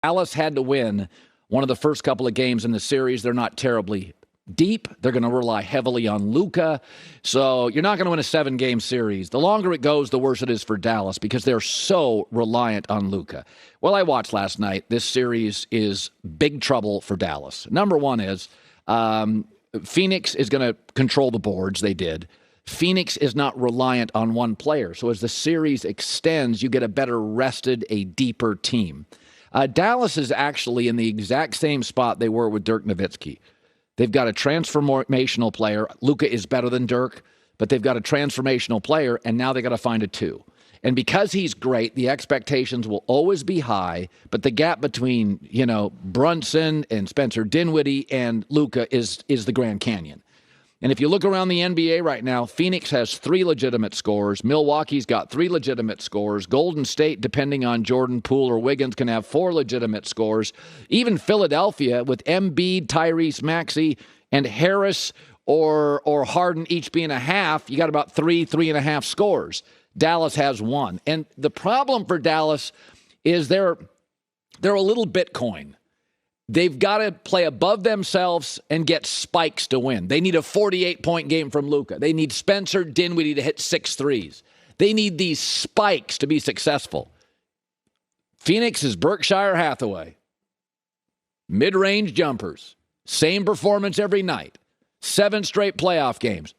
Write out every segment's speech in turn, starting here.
Dallas had to win one of the first couple of games in the series. They're not terribly deep. They're going to rely heavily on Luka. So you're not going to win a 7-game series. The longer it goes, the worse it is for Dallas because they're so reliant on Luka. Well, I watched last night. This series is big trouble for Dallas. Number one is Phoenix is going to control the boards. They did. Phoenix is not reliant on one player. So as the series extends, you get a better rested, a deeper team. Dallas is actually in the exact same spot they were with Dirk Nowitzki. They've got a transformational player. Luka is better than Dirk, but they've got a transformational player, and now they got to find a 2. And because he's great, the expectations will always be high, but the gap between, Brunson and Spencer Dinwiddie and Luka is the Grand Canyon. And if you look around the NBA right now, Phoenix has 3 legitimate scorers. Milwaukee's got 3 legitimate scorers. Golden State, depending on Jordan Poole or Wiggins, can have 4 legitimate scorers. Even Philadelphia, with Embiid, Tyrese Maxey, and Harris or Harden each being a half, you got about 3.5 scorers. Dallas has 1. And the problem for Dallas is they're a little Bitcoin. They've got to play above themselves and get spikes to win. They need a 48-point game from Luka. They need Spencer Dinwiddie to hit 6 threes. They need these spikes to be successful. Phoenix is Berkshire Hathaway. Mid-range jumpers. Same performance every night. 7 straight playoff games.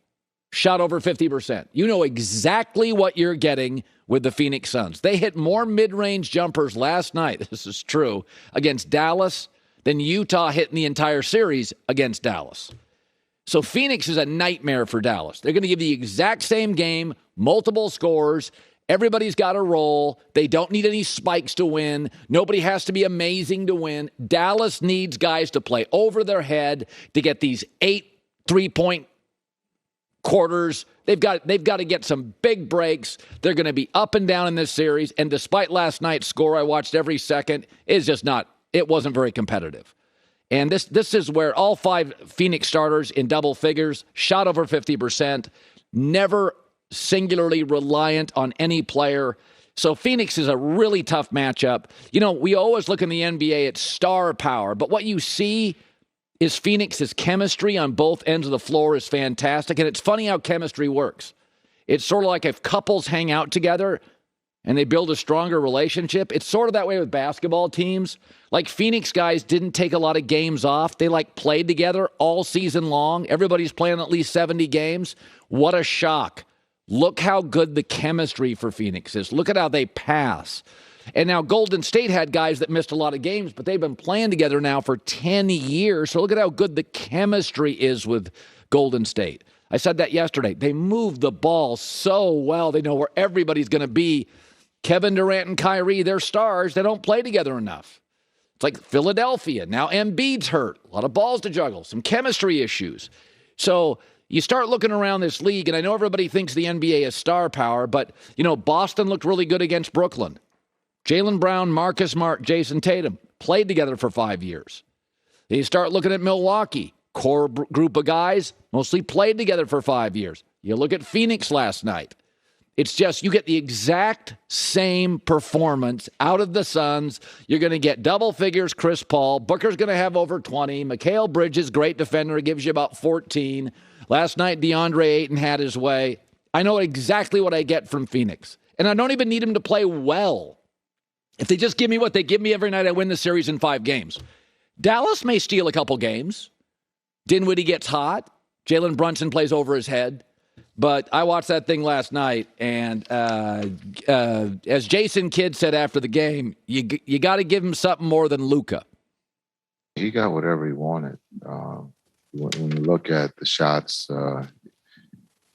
Shot over 50%. You know exactly what you're getting with the Phoenix Suns. They hit more mid-range jumpers last night, this is true, against Dallas than Utah hit in the entire series against Dallas. So Phoenix is a nightmare for Dallas. They're going to give the exact same game, multiple scores. Everybody's got a role. They don't need any spikes to win. Nobody has to be amazing to win. Dallas needs guys to play over their head to get these 8 3-point quarters. They've got to get some big breaks. They're going to be up and down in this series. And despite last night's score, I watched every second, it wasn't very competitive. And this is where all 5 Phoenix starters in double figures, shot over 50%, never singularly reliant on any player. So Phoenix is a really tough matchup. We always look in the NBA at star power, but what you see is Phoenix's chemistry on both ends of the floor is fantastic. And it's funny how chemistry works. It's sort of like if couples hang out together and they build a stronger relationship. It's sort of that way with basketball teams. Like Phoenix guys didn't take a lot of games off. They played together all season long. Everybody's playing at least 70 games. What a shock. Look how good the chemistry for Phoenix is. Look at how they pass. And now Golden State had guys that missed a lot of games, but they've been playing together now for 10 years. So look at how good the chemistry is with Golden State. I said that yesterday. They move the ball so well. They know where everybody's going to be. Kevin Durant and Kyrie, they're stars. They don't play together enough. It's like Philadelphia. Now Embiid's hurt. A lot of balls to juggle. Some chemistry issues. So you start looking around this league, and I know everybody thinks the NBA is star power, but, Boston looked really good against Brooklyn. Jaylen Brown, Marcus Smart, Jason Tatum played together for 5 years. Then you start looking at Milwaukee. Core group of guys mostly played together for 5 years. You look at Phoenix last night. It's just you get the exact same performance out of the Suns. You're going to get double figures, Chris Paul. Booker's going to have over 20. Mikal Bridges, great defender, gives you about 14. Last night, DeAndre Ayton had his way. I know exactly what I get from Phoenix. And I don't even need him to play well. If they just give me what they give me every night, I win the series in 5 games. Dallas may steal a couple games. Dinwiddie gets hot. Jalen Brunson plays over his head. But I watched that thing last night, and as Jason Kidd said after the game, you got to give him something more than Luka. He got whatever he wanted. When you look at the shots, in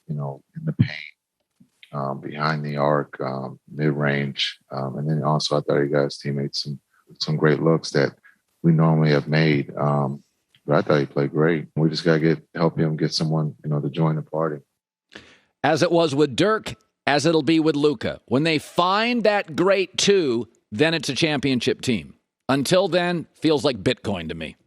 the paint, behind the arc, mid-range, and then also I thought he got his teammates some great looks that we normally have made. But I thought he played great. We just got to help him get someone, to join the party. As it was with Dirk, as it'll be with Luka. When they find that great 2, then it's a championship team. Until then, feels like Bitcoin to me.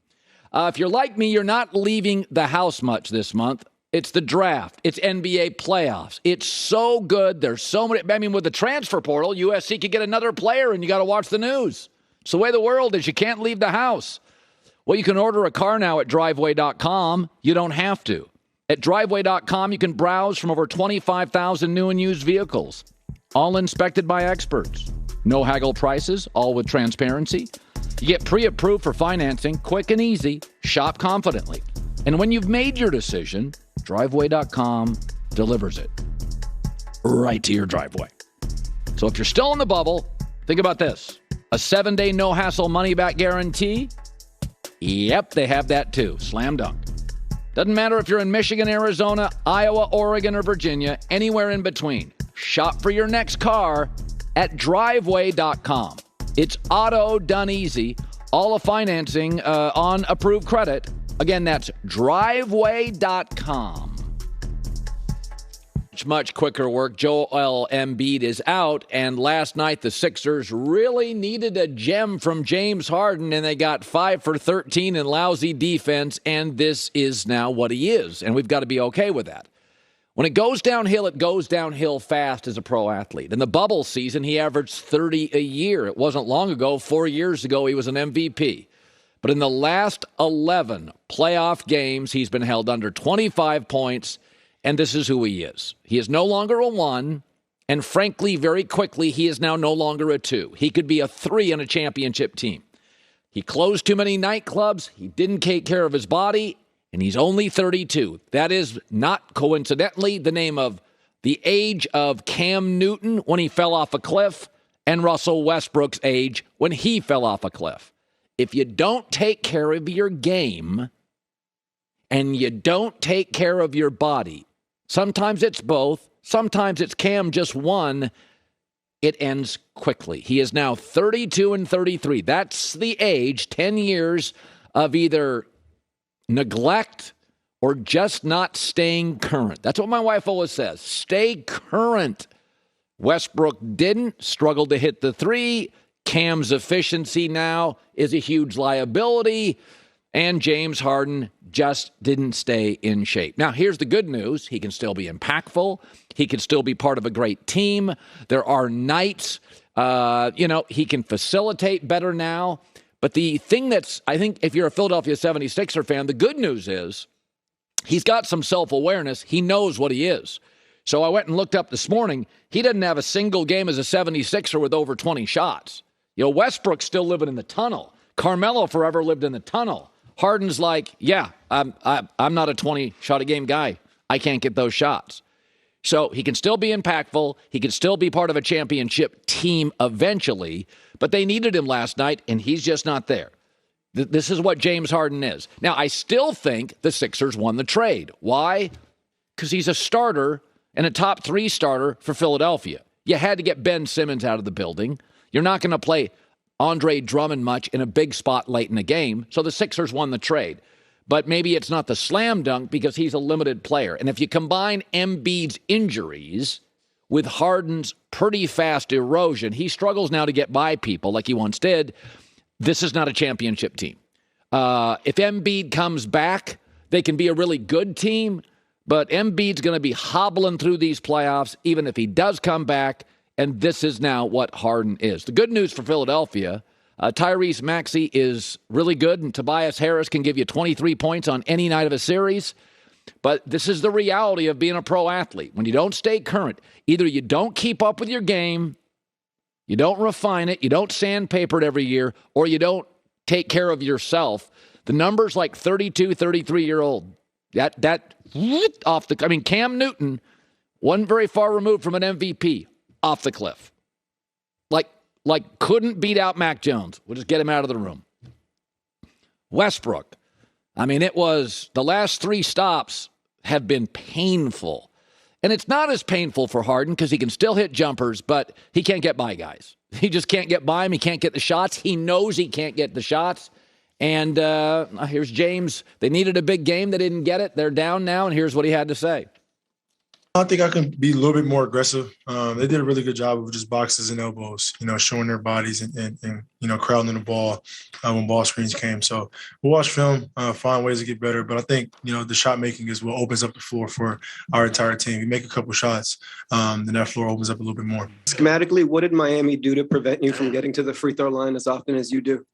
If you're like me, you're not leaving the house much this month. It's the draft. It's NBA playoffs. It's so good. There's so many. With the transfer portal, USC could get another player, and you got to watch the news. It's the way the world is. You can't leave the house. Well, you can order a car now at driveway.com. You don't have to. At driveway.com, you can browse from over 25,000 new and used vehicles, all inspected by experts. No haggle prices, all with transparency. You get pre-approved for financing, quick and easy. Shop confidently. And when you've made your decision, driveway.com delivers it right to your driveway. So if you're still in the bubble, think about this. A 7-day no-hassle money-back guarantee? Yep, they have that too. Slam dunk. Doesn't matter if you're in Michigan, Arizona, Iowa, Oregon, or Virginia, anywhere in between. Shop for your next car at driveway.com. It's auto done easy. All the financing on approved credit. Again, that's driveway.com. Much quicker work. Joel Embiid is out, and last night the Sixers really needed a gem from James Harden, and they got 5 for 13 in lousy defense, and this is now what he is, and we've got to be okay with that. When it goes downhill fast as a pro athlete. In the bubble season, he averaged 30 a year. It wasn't long ago, 4 years ago, he was an MVP. But in the last 11 playoff games, he's been held under 25 points, and this is who he is. He is no longer a 1, and frankly, very quickly, he is now no longer a 2. He could be a 3 in a championship team. He closed too many nightclubs, he didn't take care of his body, and he's only 32. That is not coincidentally the age of Cam Newton when he fell off a cliff, and Russell Westbrook's age when he fell off a cliff. If you don't take care of your game, and you don't take care of your body, sometimes it's both, sometimes it's Cam just one, it ends quickly. He is now 32 and 33. That's the age, 10 years of either neglect or just not staying current. That's what my wife always says. Stay current. Westbrook didn't, struggled to hit the 3. Cam's efficiency now is a huge liability. And James Harden just didn't stay in shape. Now, here's the good news. He can still be impactful. He can still be part of a great team. There are nights, he can facilitate better now. But the thing I think if you're a Philadelphia 76er fan, the good news is he's got some self-awareness. He knows what he is. So I went and looked up this morning. He doesn't have a single game as a 76er with over 20 shots. Westbrook's still living in the tunnel. Carmelo forever lived in the tunnel. Harden's like, I'm not a 20-shot-a-game guy. I can't get those shots. So he can still be impactful. He can still be part of a championship team eventually. But they needed him last night, and he's just not there. This is what James Harden is. Now, I still think the Sixers won the trade. Why? Because he's a starter and a top 3 starter for Philadelphia. You had to get Ben Simmons out of the building. You're not going to play Andre Drummond much in a big spot late in the game, so the Sixers won the trade. But maybe it's not the slam dunk because he's a limited player. And if you combine Embiid's injuries with Harden's pretty fast erosion, he struggles now to get by people like he once did. This is not a championship team. If Embiid comes back, they can be a really good team, but Embiid's going to be hobbling through these playoffs even if he does come back. And this is now what Harden is. The good news for Philadelphia, Tyrese Maxey is really good, and Tobias Harris can give you 23 points on any night of a series. But this is the reality of being a pro athlete. When you don't stay current, either you don't keep up with your game, you don't refine it, you don't sandpaper it every year, or you don't take care of yourself. The numbers like 32, 33-year-old, Cam Newton wasn't very far removed from an MVP. Off the cliff. Like couldn't beat out Mac Jones. We'll just get him out of the room. Westbrook. It was the last 3 stops have been painful. And it's not as painful for Harden because he can still hit jumpers, but he can't get by guys. He just can't get by him. He can't get the shots. He knows he can't get the shots. And here's James. They needed a big game. They didn't get it. They're down now, and here's what he had to say. I think I can be a little bit more aggressive. They did a really good job of just boxes and elbows, showing their bodies and crowding the ball when ball screens came. So we'll watch film, find ways to get better. But I think, the shot making is what opens up the floor for our entire team. We make a couple shots, then that floor opens up a little bit more. Schematically, what did Miami do to prevent you from getting to the free throw line as often as you do?